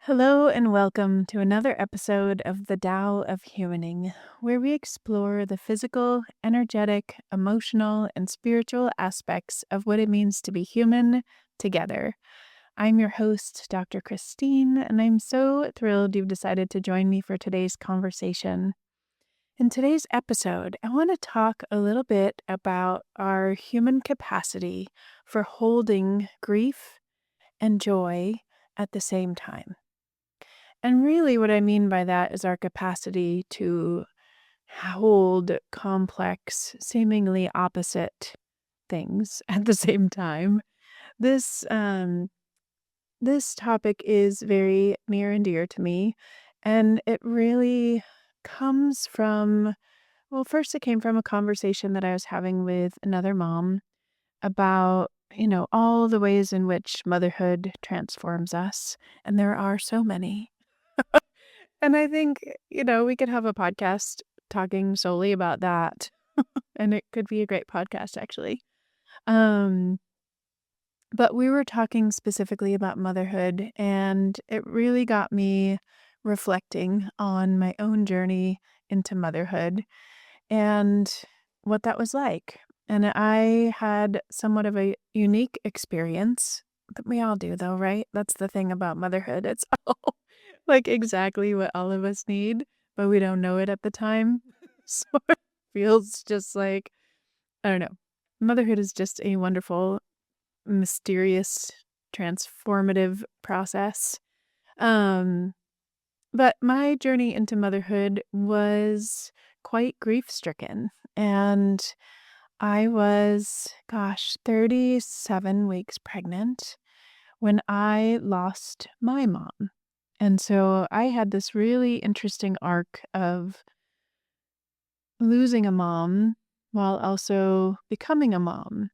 Hello and welcome to another episode of the Tao of Humaning, where we explore the physical, energetic, emotional, and spiritual aspects of what it means to be human together. I'm your host, Dr. Christine, and I'm so thrilled you've decided to join me for today's conversation. In today's episode, I want to talk a little bit about our human capacity for holding grief and joy at the same time. And really, what I mean by that is our capacity to hold complex, seemingly opposite things at the same time. This um, this topic is very near and dear to me, and it really comes from first it came from a conversation that I was having with another mom about all the ways in which motherhood transforms us, and there are so many. And I think, we could have a podcast talking solely about that, and it could be a great podcast actually. Um, but we were talking specifically about motherhood, and it really got me reflecting on my own journey into motherhood and what that was like. And I had somewhat of a unique experience, but we all do though, right? That's the thing about motherhood. It's all like exactly what all of us need, but we don't know it at the time. So it feels just like, I don't know. Motherhood is just a wonderful, mysterious, transformative process. Um, but my journey into motherhood was quite grief-stricken, and I was, 37 weeks pregnant when I lost my mom. And so I had this really interesting arc of losing a mom while also becoming a mom.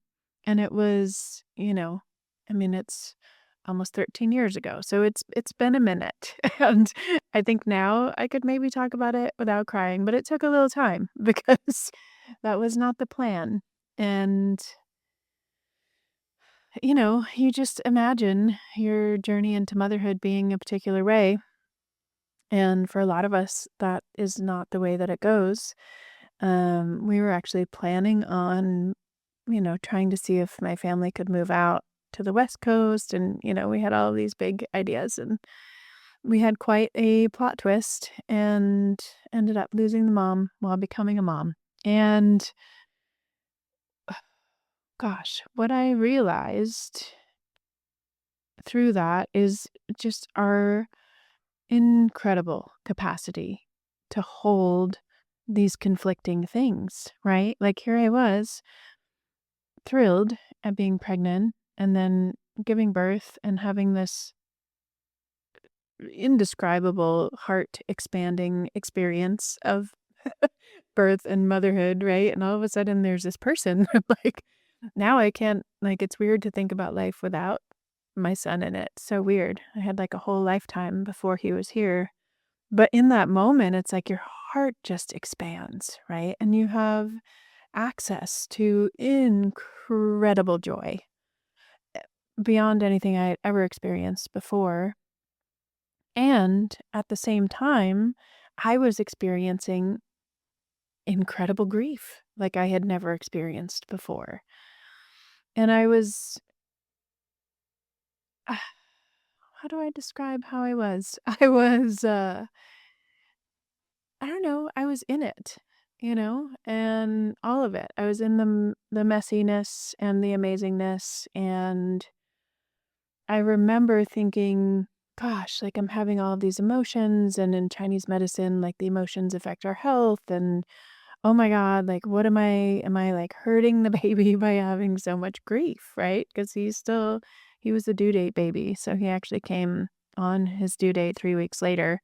And it was, it's almost 13 years ago. So it's been a minute. And I think now I could maybe talk about it without crying, but it took a little time because that was not the plan. And you just imagine your journey into motherhood being a particular way. And for a lot of us, that is not the way that it goes. We were actually planning on, trying to see if my family could move out to the West Coast. And, we had all these big ideas, and we had quite a plot twist and ended up losing the mom while becoming a mom. And what I realized through that is just our incredible capacity to hold these conflicting things, right? Like here I was thrilled at being pregnant and then giving birth and having this indescribable heart expanding experience of birth and motherhood, right? And all of a sudden there's this person like now I can't like it's weird to think about life without my son in it. So weird. I had like a whole lifetime before he was here. But in that moment, it's like your heart just expands, right? And you have access to incredible joy beyond anything I had ever experienced before. And at the same time, I was experiencing incredible grief like I had never experienced before. And I was, how do I describe how I was? I don't know, I was in it, and all of it. I was in the messiness and the amazingness, and I remember thinking, gosh, like I'm having all of these emotions, and in Chinese medicine, like the emotions affect our health, and oh my God, like what am I like hurting the baby by having so much grief, right? Because he was a due date baby, so he actually came on his due date 3 weeks later.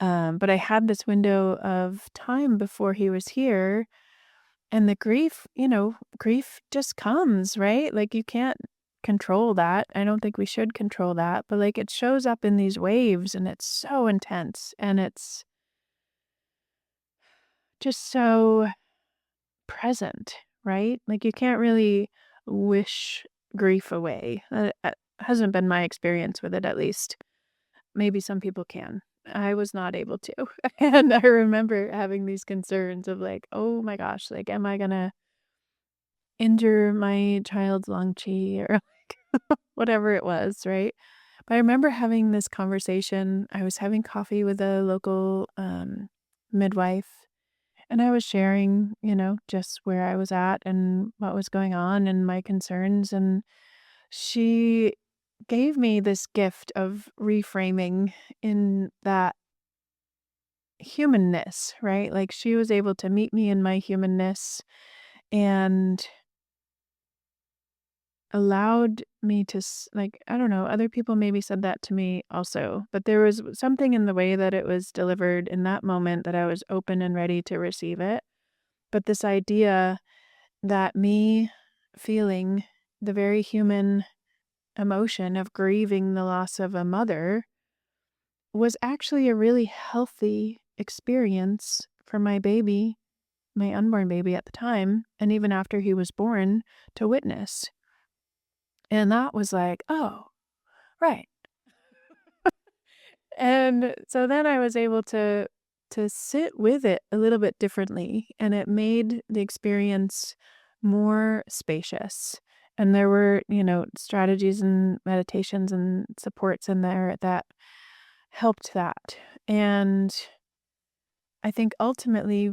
But I had this window of time before he was here, and the grief, grief just comes, right? Like you can't control that. I don't think we should control that, but like it shows up in these waves and it's so intense and it's just so present, right? Like you can't really wish grief away. Hasn't been my experience with it at least. maybe some people can. I was not able to. And I remember having these concerns of like, "Oh my gosh, like, am I gonna injure my child's lung chi?" Or whatever it was, right? But I remember having this conversation. I was having coffee with a local, midwife, and I was sharing, just where I was at and what was going on and my concerns, and she gave me this gift of reframing in that humanness, right? Like, she was able to meet me in my humanness and allowed me to like, I don't know, other people maybe said that to me also, but there was something in the way that it was delivered in that moment that I was open and ready to receive it. But this idea that me feeling the very human emotion of grieving the loss of a mother was actually a really healthy experience for my baby, my unborn baby at the time, and even after he was born, to witness. And that was like, "Oh, right." And so then I was able to sit with it a little bit differently, and it made the experience more spacious. And there were, strategies and meditations and supports in there that helped that. And I think ultimately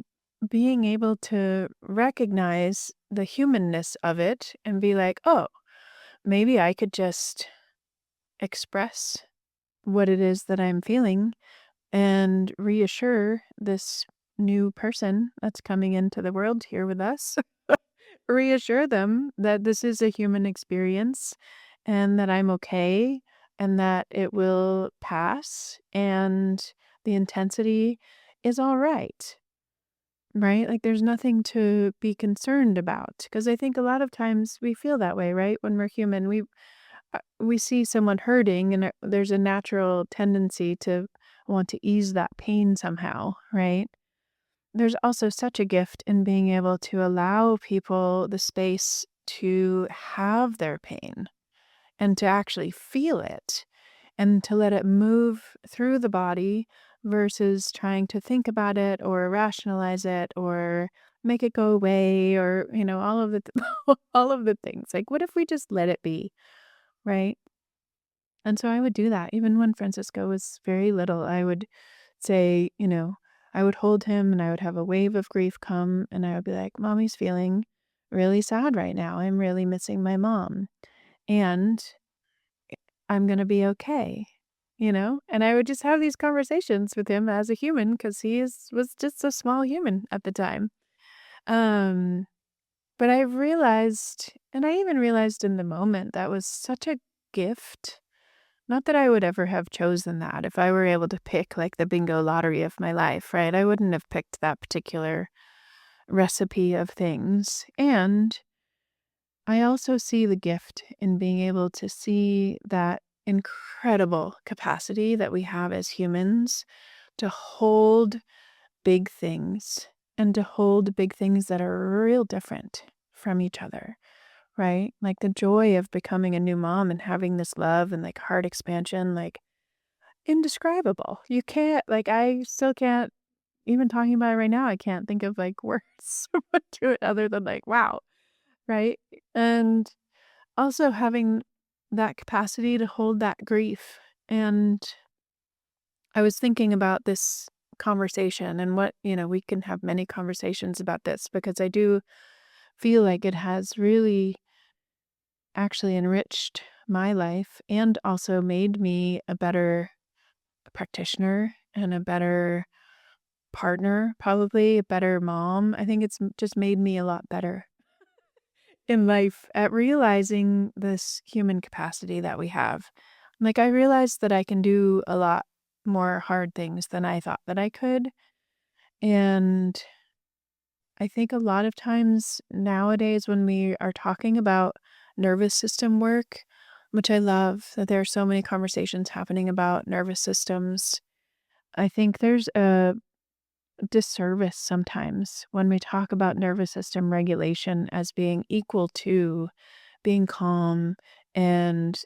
being able to recognize the humanness of it and be like, "Oh, maybe I could just express what it is that I'm feeling and reassure this new person that's coming into the world here with us, reassure them that this is a human experience and that I'm okay and that it will pass and the intensity is all right." Right? Like, there's nothing to be concerned about. Because I think a lot of times we feel that way, right? When we're human, we see someone hurting, and there's a natural tendency to want to ease that pain somehow, right? There's also such a gift in being able to allow people the space to have their pain and to actually feel it and to let it move through the body versus trying to think about it or rationalize it or make it go away or, all of the all of the things. Like, what if we just let it be, right? And so I would do that. Even when Francisco was very little, I would say, I would hold him and I would have a wave of grief come and I would be like, "Mommy's feeling really sad right now. I'm really missing my mom. And I'm going to be okay." And I would just have these conversations with him as a human because was just a small human at the time. Um, but I realized, and I even realized in the moment, that was such a gift. Not that I would ever have chosen that. If I were able to pick like the bingo lottery of my life, right? I wouldn't have picked that particular recipe of things. And I also see the gift in being able to see that incredible capacity that we have as humans to hold big things and to hold big things that are real different from each other, right? Like the joy of becoming a new mom and having this love and like heart expansion, like indescribable. You can't, like, I still can't, even talking about it right now, I can't think of like words to it other than like, wow, right? And also having that capacity to hold that grief. And I was thinking about this conversation and what, we can have many conversations about this because I do feel like it has really actually enriched my life and also made me a better practitioner and a better partner, probably a better mom. I think it's just made me a lot better in life at realizing this human capacity that we have. Like, I realized that I can do a lot more hard things than I thought that I could. And I think a lot of times nowadays, when we are talking about nervous system work, which I love that there are so many conversations happening about nervous systems, I think there's a disservice sometimes when we talk about nervous system regulation as being equal to being calm and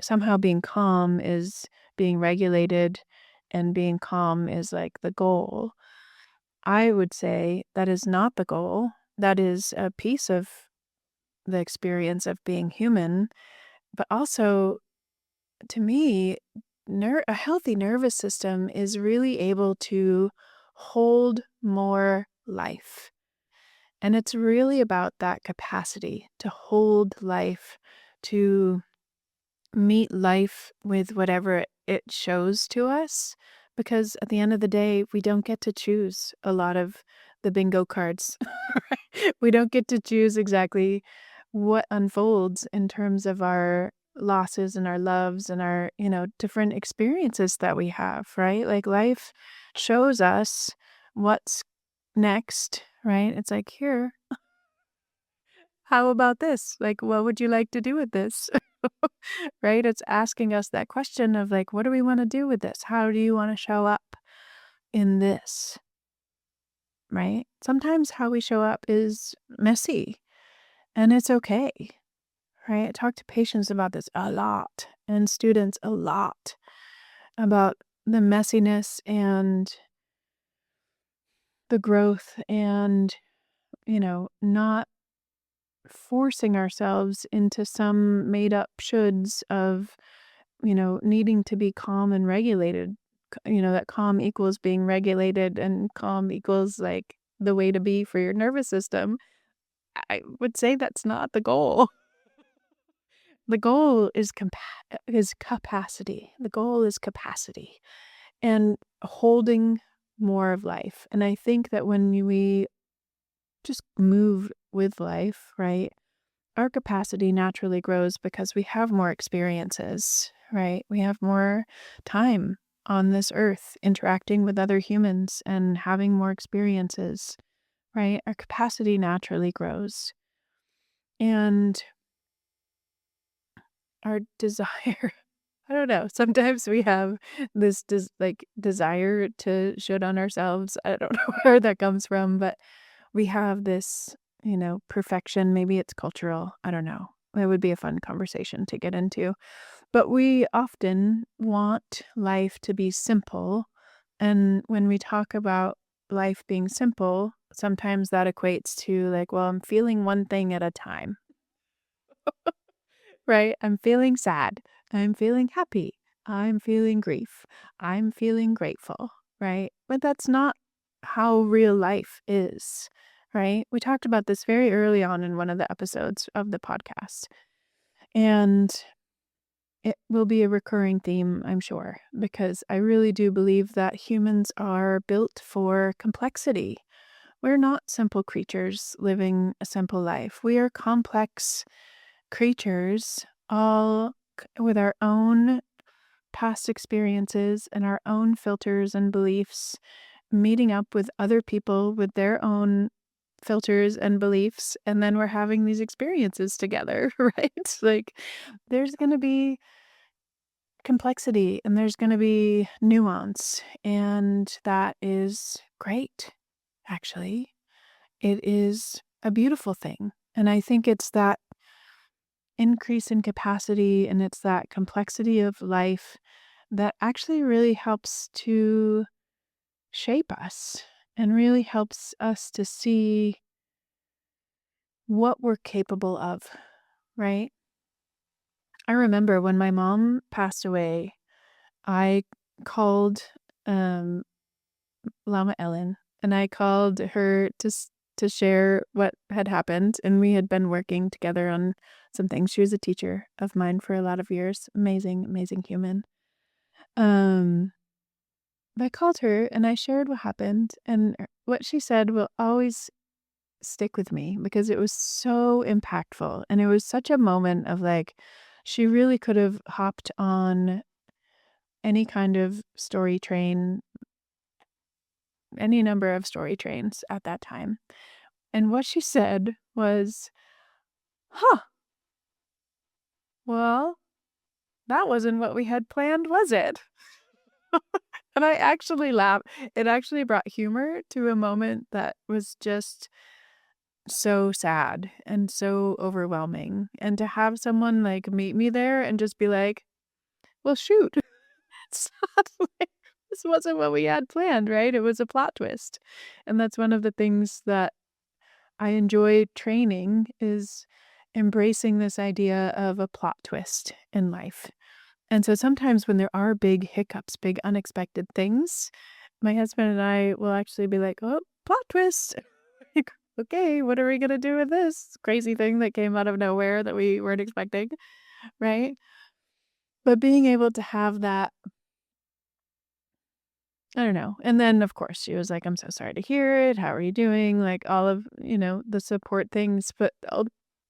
somehow being calm is being regulated, and being calm is like the goal. I would say that is not the goal. That is a piece of the experience of being human, but also to me, a healthy nervous system is really able to hold more life. And it's really about that capacity to hold life, to meet life with whatever it shows to us. Because at the end of the day, we don't get to choose a lot of the bingo cards. Right? We don't get to choose exactly what unfolds in terms of our losses and our loves and our, different experiences that we have, right? Like life shows us what's next, right? It's like, here, how about this? Like, what would you like to do with this? Right? It's asking us that question of like, what do we want to do with this? How do you want to show up in this? Right? Sometimes how we show up is messy and it's okay. Right? I talk to patients about this a lot and students a lot about the messiness and the growth and, not forcing ourselves into some made up shoulds of, needing to be calm and regulated. That calm equals being regulated and calm equals like the way to be for your nervous system. I would say that's not the goal. The goal is capacity. The goal is capacity and holding more of life. And I think that when we just move with life, right? Our capacity naturally grows because we have more experiences, right? We have more time on this earth interacting with other humans and having more experiences, right? Our capacity naturally grows. And our desire, I don't know, sometimes we have this desire to shit on ourselves. I don't know where that comes from, but we have this, perfection. Maybe it's cultural. I don't know. It would be a fun conversation to get into. But we often want life to be simple. And when we talk about life being simple, sometimes that equates to like, well, I'm feeling one thing at a time, right? I'm feeling sad. I'm feeling happy. I'm feeling grief. I'm feeling grateful, right? But that's not how real life is, right? We talked about this very early on in one of the episodes of the podcast. And it will be a recurring theme, I'm sure, because I really do believe that humans are built for complexity. We're not simple creatures living a simple life. We are complex creatures, all with our own past experiences and our own filters and beliefs, meeting up with other people with their own filters and beliefs. And then we're having these experiences together, right? Like, there's going to be complexity and there's going to be nuance. And that is great, actually. It is a beautiful thing. And I think it's that increase in capacity and it's that complexity of life that actually really helps to shape us and really helps us to see what we're capable of, right? I remember when my mom passed away, I called um, Lama Ellen and I called her to share what had happened. And we had been working together on some things. She was a teacher of mine for a lot of years. Amazing, amazing human. Um, but I called her and I shared what happened. And what she said will always stick with me because it was so impactful. And it was such a moment of like, she really could have hopped on any kind of story train, any number of story trains at that time. And what she said was, huh, well, that wasn't what we had planned, was it? And I actually laughed. It actually brought humor to a moment that was just so sad and so overwhelming. And to have someone like meet me there and just be like, well, shoot, it's not like this wasn't what we had planned, right? It was a plot twist. And that's one of the things that I enjoy training is embracing this idea of a plot twist in life. And so sometimes when there are big hiccups, big unexpected things, my husband and I will actually be like, "Oh, plot twist." Like, "Okay, what are we gonna do with this crazy thing that came out of nowhere that we weren't expecting?" Right? But being able to have that, I don't know. And then, of course, she was like, "I'm so sorry to hear it. How are you doing?" Like, all of, the support things. But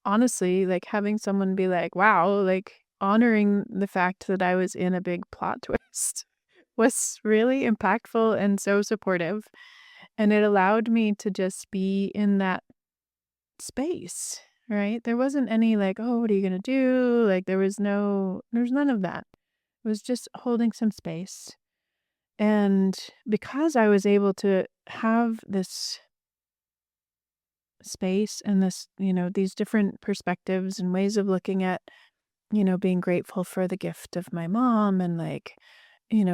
honestly, like, having someone be like, "Wow," like, honoring the fact that I was in a big plot twist was really impactful and so supportive. And it allowed me to just be in that space, right? There wasn't any like, "Oh, what are you gonna do?" Like, there's none of that. It was just holding some space. And because I was able to have this space and this, these different perspectives and ways of looking at, being grateful for the gift of my mom and like,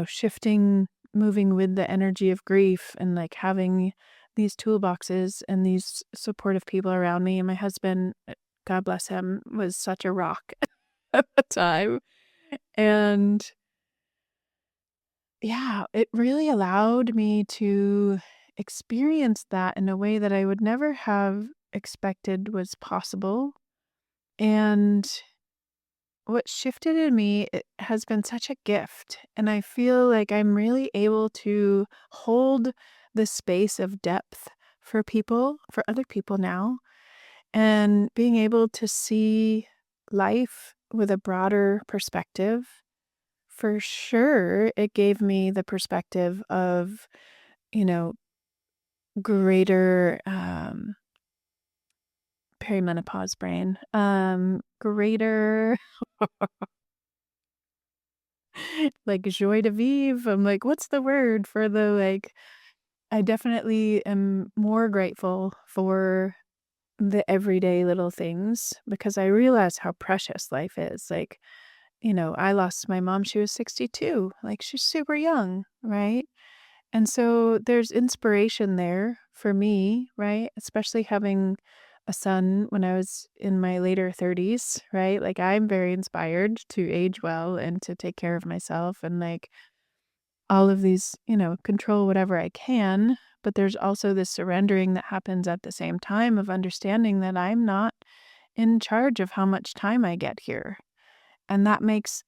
shifting, moving with the energy of grief and like having these toolboxes and these supportive people around me. And my husband, God bless him, was such a rock at the time. And yeah, it really allowed me to experience that in a way that I would never have expected was possible. And what shifted in me it has been such a gift. And I feel like I'm really able to hold the space of depth for people, for other people now, and being able to see life with a broader perspective. For sure, it gave me the perspective of, you know, greater, perimenopause brain, greater, like, joie de vivre. I'm like, "What's the word for the, like" I definitely am more grateful for the everyday little things because I realize how precious life is. Like, I lost my mom, she was 62, like, she's super young, right? And so there's inspiration there for me, right? Especially having a son when I was in my later 30s, right? Like I'm very inspired to age well and to take care of myself and like all of these, control whatever I can. But there's also this surrendering that happens at the same time of understanding that I'm not in charge of how much time I get here. And that makes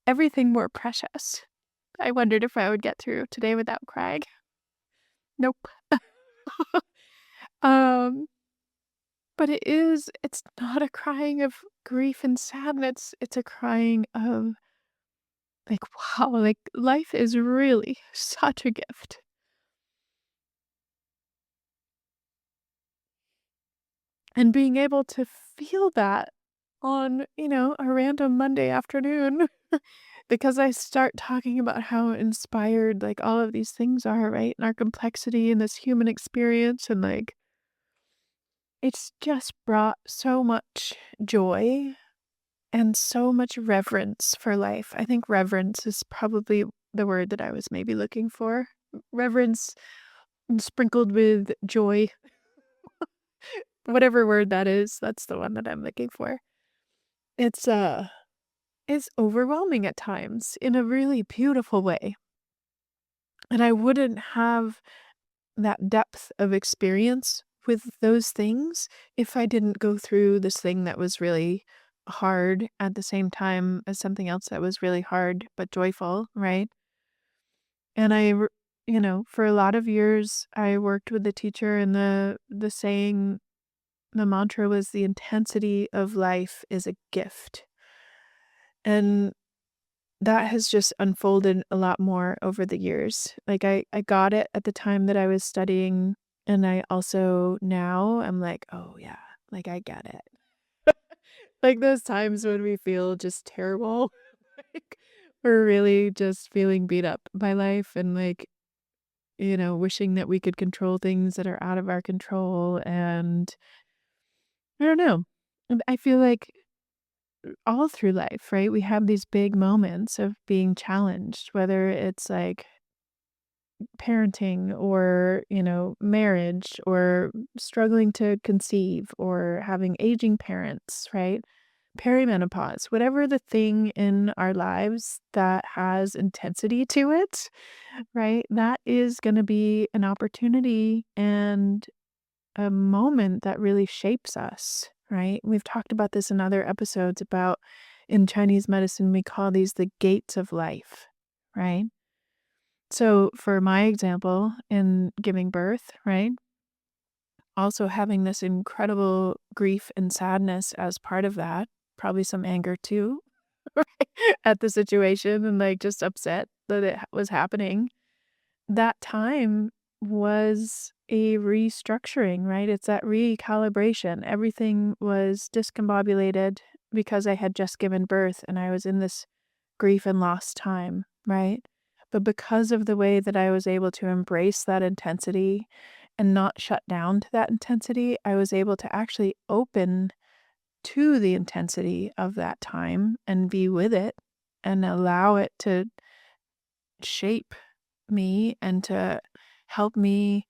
everything more precious. I wondered if I would get through today without crying. Nope. Um, but it's not a crying of grief and sadness, it's a crying of, like, wow, like, life is really such a gift. And being able to feel that on, a random Monday afternoon because I start talking about how inspired, like, all of these things are, right? And our complexity in this human experience and, like, it's just brought so much joy and so much reverence for life. I think reverence is probably the word that I was maybe looking for. Reverence sprinkled with joy, whatever word that is, that's the one that I'm looking for. It's it's overwhelming at times in a really beautiful way. And I wouldn't have that depth of experience with those things if I didn't go through this thing that was really hard at the same time as something else that was really hard but joyful, right? And for a lot of years I worked with the teacher and the saying, the mantra was the intensity of life is a gift. And that has just unfolded a lot more over the years. Like, I got it at the time that I was studying, and I also now I'm like, "Oh, yeah, like, I get it." Like, those times when we feel just terrible, like, we're really just feeling beat up by life and, like, wishing that we could control things that are out of our control. And I don't know. And I feel like all through life, right? We have these big moments of being challenged, whether it's like parenting or, marriage or struggling to conceive or having aging parents, right? Perimenopause, whatever the thing in our lives that has intensity to it, right? That is going to be an opportunity and a moment that really shapes us, right? We've talked about this in other episodes about in Chinese medicine, we call these the gates of life, right? So, for my example, in giving birth, right? Also having this incredible grief and sadness as part of that, probably some anger too, at the situation and like just upset that it was happening. That time was a restructuring, right? It's that recalibration. Everything was discombobulated because I had just given birth and I was in this grief and loss time, right? But because of the way that I was able to embrace that intensity and not shut down to that intensity, I was able to actually open to the intensity of that time and be with it and allow it to shape me and to help me,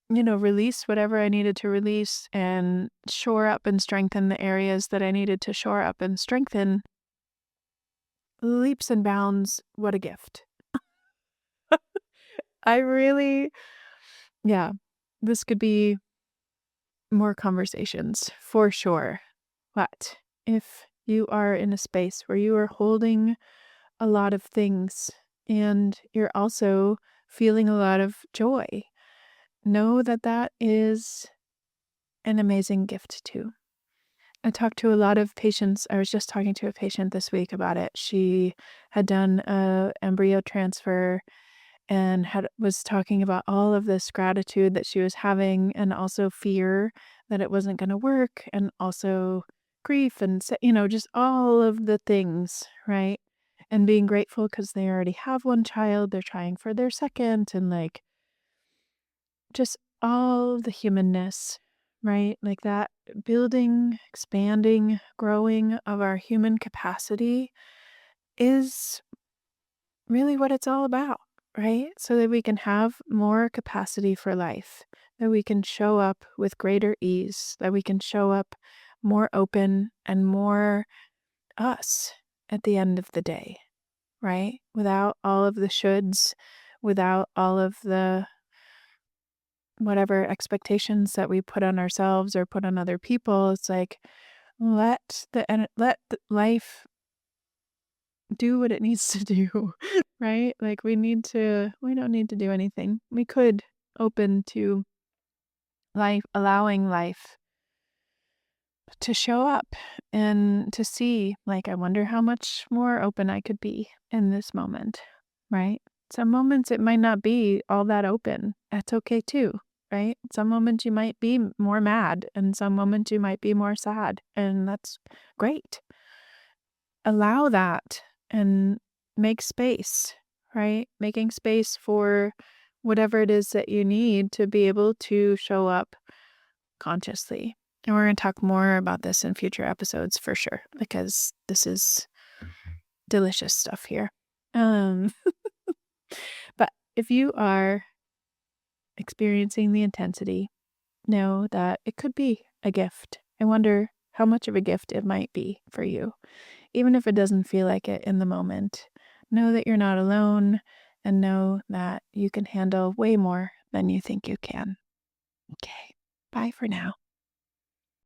release whatever I needed to release and shore up and strengthen the areas that I needed to shore up and strengthen. Leaps and bounds, what a gift. I really, yeah, this could be more conversations for sure. But if you are in a space where you are holding a lot of things and you're also feeling a lot of joy, know that that is an amazing gift too. I talked to a lot of patients. I was just talking to a patient this week about it. She had done a embryo transfer and was talking about all of this gratitude that she was having and also fear that it wasn't going to work and also grief and just all of the things, right? And being grateful because they already have one child, they're trying for their second, and like just all the humanness, right? Like that building, expanding, growing of our human capacity is really what it's all about, right? So that we can have more capacity for life, that we can show up with greater ease, that we can show up more open and more us at the end of the day, right? Without all of the shoulds, without all of the whatever expectations that we put on ourselves or put on other people. It's like let the life do what it needs to do, right? Like we don't need to do anything. We could open to life, allowing life to show up and to see, like, I wonder how much more open I could be in this moment, right? Some moments it might not be all that open. That's okay too, right? Some moments you might be more mad and some moments you might be more sad, and that's great. Allow that and make space, right? Making space for whatever it is that you need to be able to show up consciously. And we're going to talk more about this in future episodes for sure, because this is delicious stuff here. Um, but if you are experiencing the intensity, know that it could be a gift. I wonder how much of a gift it might be for you. Even if it doesn't feel like it in the moment, know that you're not alone and know that you can handle way more than you think you can. Okay, bye for now.